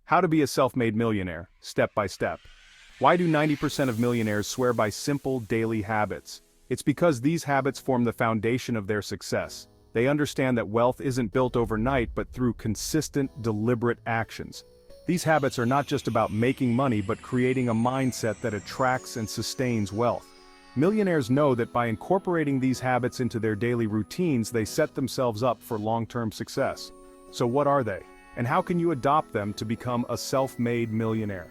How to be a self-made millionaire, step by step. Why do 90% of millionaires swear by simple daily habits? It's because these habits form the foundation of their success. They understand that wealth isn't built overnight but through consistent, deliberate actions. These habits are not just about making money but creating a mindset that attracts and sustains wealth. Millionaires know that by incorporating these habits into their daily routines, they set themselves up for long-term success. So what are they? And how can you adopt them to become a self-made millionaire?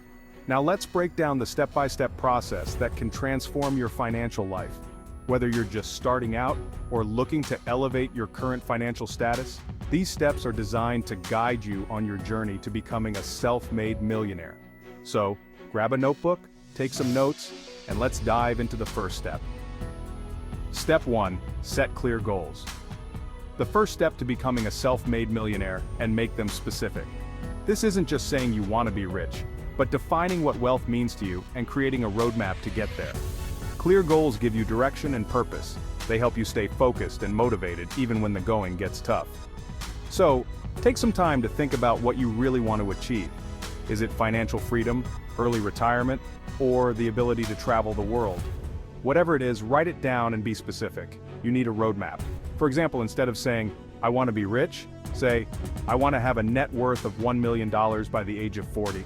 Now let's break down the step-by-step process that can transform your financial life. Whether you're just starting out or looking to elevate your current financial status, these steps are designed to guide you on your journey to becoming a self-made millionaire. So, grab a notebook, take some notes, and let's dive into the first step. Step 1. Set clear goals. The first step to becoming a self-made millionaire, and make them specific. This isn't just saying you want to be rich, but defining what wealth means to you and creating a roadmap to get there. Clear goals give you direction and purpose. They help you stay focused and motivated even when the going gets tough. So, take some time to think about what you really want to achieve. Is it financial freedom, early retirement, or the ability to travel the world? Whatever it is, write it down and be specific. You need a roadmap. For example, instead of saying, I want to be rich, say, I want to have a net worth of $1 million by the age of 40.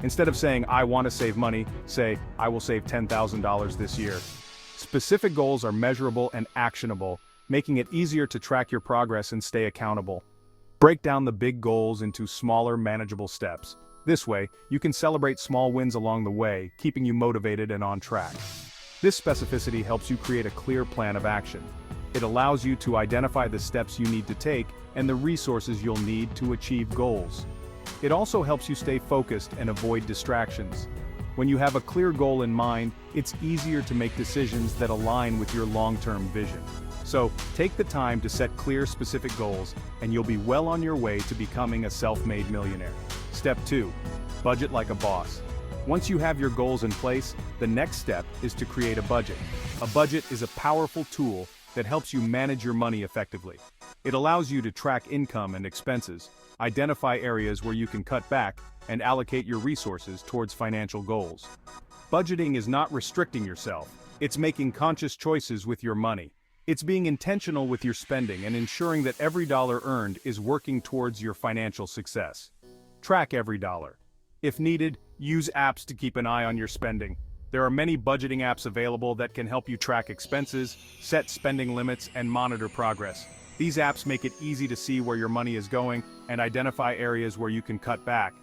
Instead of saying, I want to save money, say, I will save $10,000 this year. Specific goals are measurable and actionable, making it easier to track your progress and stay accountable. Break down the big goals into smaller, manageable steps. This way, you can celebrate small wins along the way, keeping you motivated and on track. This specificity helps you create a clear plan of action. It allows you to identify the steps you need to take and the resources you'll need to achieve goals. It also helps you stay focused and avoid distractions. When you have a clear goal in mind, it's easier to make decisions that align with your long-term vision. So, take the time to set clear, specific goals, and you'll be well on your way to becoming a self-made millionaire. Step 2. Budget like a boss. Once you have your goals in place, the next step is to create a budget. A budget is a powerful tool that helps you manage your money effectively. It allows you to track income and expenses, identify areas where you can cut back, and allocate your resources towards financial goals. Budgeting is not restricting yourself, it's making conscious choices with your money. It's being intentional with your spending and ensuring that every dollar earned is working towards your financial success. Track every dollar. If needed, use apps to keep an eye on your spending. There are many budgeting apps available that can help you track expenses, set spending limits, and monitor progress. These apps make it easy to see where your money is going and identify areas where you can cut back.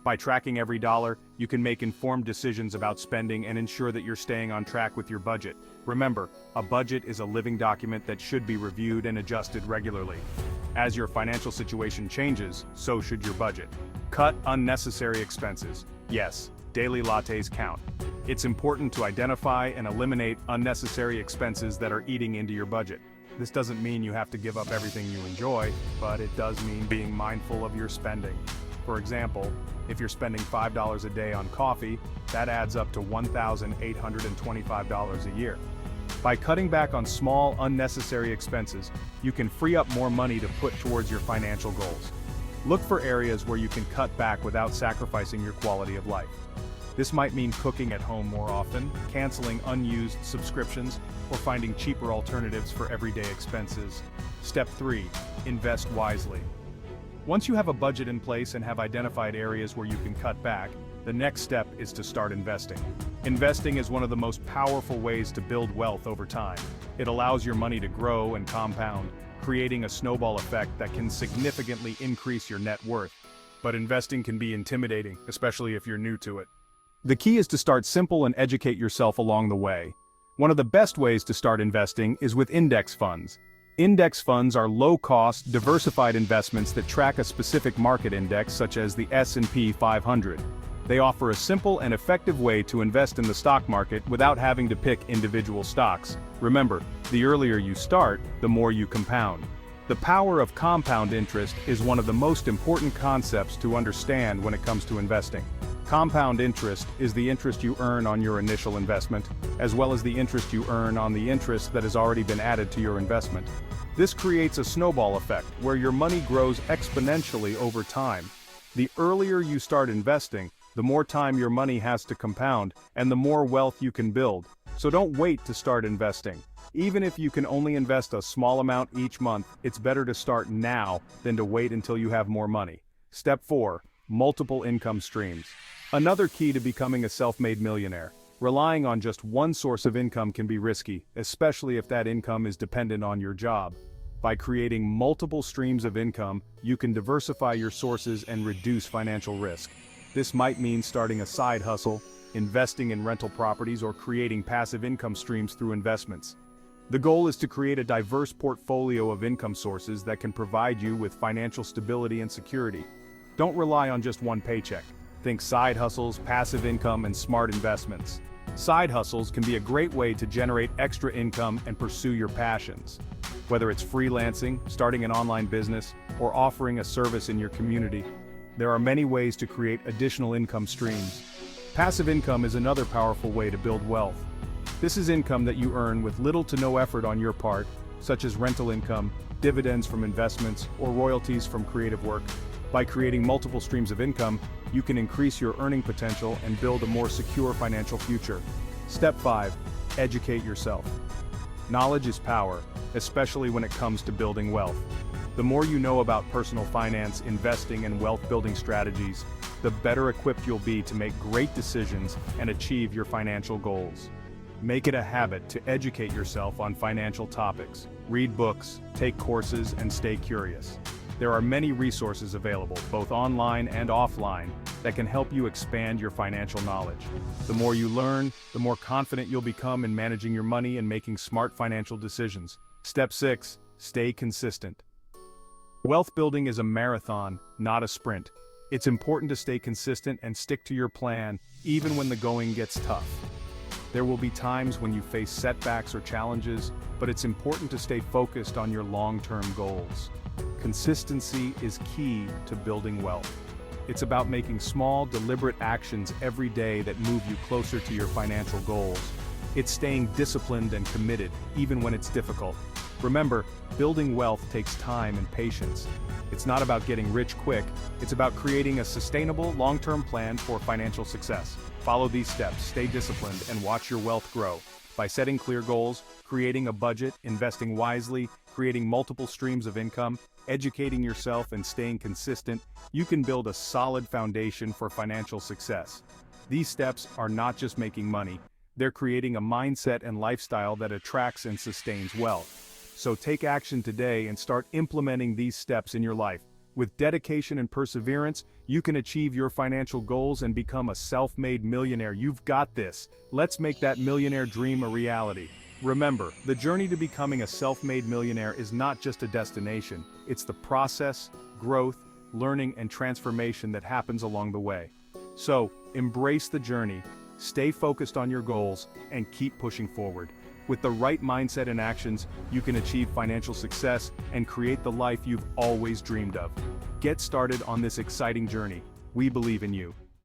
By tracking every dollar, you can make informed decisions about spending and ensure that you're staying on track with your budget. Remember, a budget is a living document that should be reviewed and adjusted regularly. As your financial situation changes, so should your budget. Cut unnecessary expenses. Yes, daily lattes count. It's important to identify and eliminate unnecessary expenses that are eating into your budget. This doesn't mean you have to give up everything you enjoy, but it does mean being mindful of your spending. For example, if you're spending $5 a day on coffee, that adds up to $1,825 a year. By cutting back on small, unnecessary expenses, you can free up more money to put towards your financial goals. Look for areas where you can cut back without sacrificing your quality of life. This might mean cooking at home more often, canceling unused subscriptions, or finding cheaper alternatives for everyday expenses. Step 3. Invest wisely. Once you have a budget in place and have identified areas where you can cut back, the next step is to start investing. Investing is one of the most powerful ways to build wealth over time. It allows your money to grow and compound, creating a snowball effect that can significantly increase your net worth. But investing can be intimidating, especially if you're new to it. The key is to start simple and educate yourself along the way. One of the best ways to start investing is with index funds. Index funds are low-cost, diversified investments that track a specific market index such as the S&P 500. They offer a simple and effective way to invest in the stock market without having to pick individual stocks. Remember, the earlier you start, the more you compound. The power of compound interest is one of the most important concepts to understand when it comes to investing. Compound interest is the interest you earn on your initial investment, as well as the interest you earn on the interest that has already been added to your investment. This creates a snowball effect where your money grows exponentially over time. The earlier you start investing, the more time your money has to compound, and the more wealth you can build. So don't wait to start investing. Even if you can only invest a small amount each month, it's better to start now than to wait until you have more money. Step 4. Multiple income streams. Another key to becoming a self-made millionaire. Relying on just one source of income can be risky, especially if that income is dependent on your job. By creating multiple streams of income, you can diversify your sources and reduce financial risk. This might mean starting a side hustle, investing in rental properties, or creating passive income streams through investments. The goal is to create a diverse portfolio of income sources that can provide you with financial stability and security. Don't rely on just one paycheck. Think side hustles, passive income, and smart investments. Side hustles can be a great way to generate extra income and pursue your passions. Whether it's freelancing, starting an online business, or offering a service in your community, there are many ways to create additional income streams. Passive income is another powerful way to build wealth. This is income that you earn with little to no effort on your part, such as rental income, dividends from investments, or royalties from creative work. By creating multiple streams of income, you can increase your earning potential and build a more secure financial future. Step 5. Educate yourself. Knowledge is power, especially when it comes to building wealth. The more you know about personal finance, investing, and wealth-building strategies, the better equipped you'll be to make great decisions and achieve your financial goals. Make it a habit to educate yourself on financial topics. Read books, take courses, and stay curious. There are many resources available, both online and offline, that can help you expand your financial knowledge. The more you learn, the more confident you'll become in managing your money and making smart financial decisions. Step 6. Stay consistent. Wealth building is a marathon, not a sprint. It's important to stay consistent and stick to your plan, even when the going gets tough. There will be times when you face setbacks or challenges, but it's important to stay focused on your long-term goals. Consistency is key to building wealth. It's about making small, deliberate actions every day that move you closer to your financial goals. It's staying disciplined and committed, even when it's difficult. Remember, building wealth takes time and patience. It's not about getting rich quick, it's about creating a sustainable, long-term plan for financial success. Follow these steps, stay disciplined, and watch your wealth grow. By setting clear goals, creating a budget, investing wisely, creating multiple streams of income, educating yourself, and staying consistent, you can build a solid foundation for financial success. These steps are not just making money, they're creating a mindset and lifestyle that attracts and sustains wealth. So take action today and start implementing these steps in your life. With dedication and perseverance, you can achieve your financial goals and become a self-made millionaire. You've got this. Let's make that millionaire dream a reality. Remember, the journey to becoming a self-made millionaire is not just a destination. It's the process, growth, learning, and transformation that happens along the way. So, embrace the journey, stay focused on your goals, and keep pushing forward. With the right mindset and actions, you can achieve financial success and create the life you've always dreamed of. Get started on this exciting journey. We believe in you.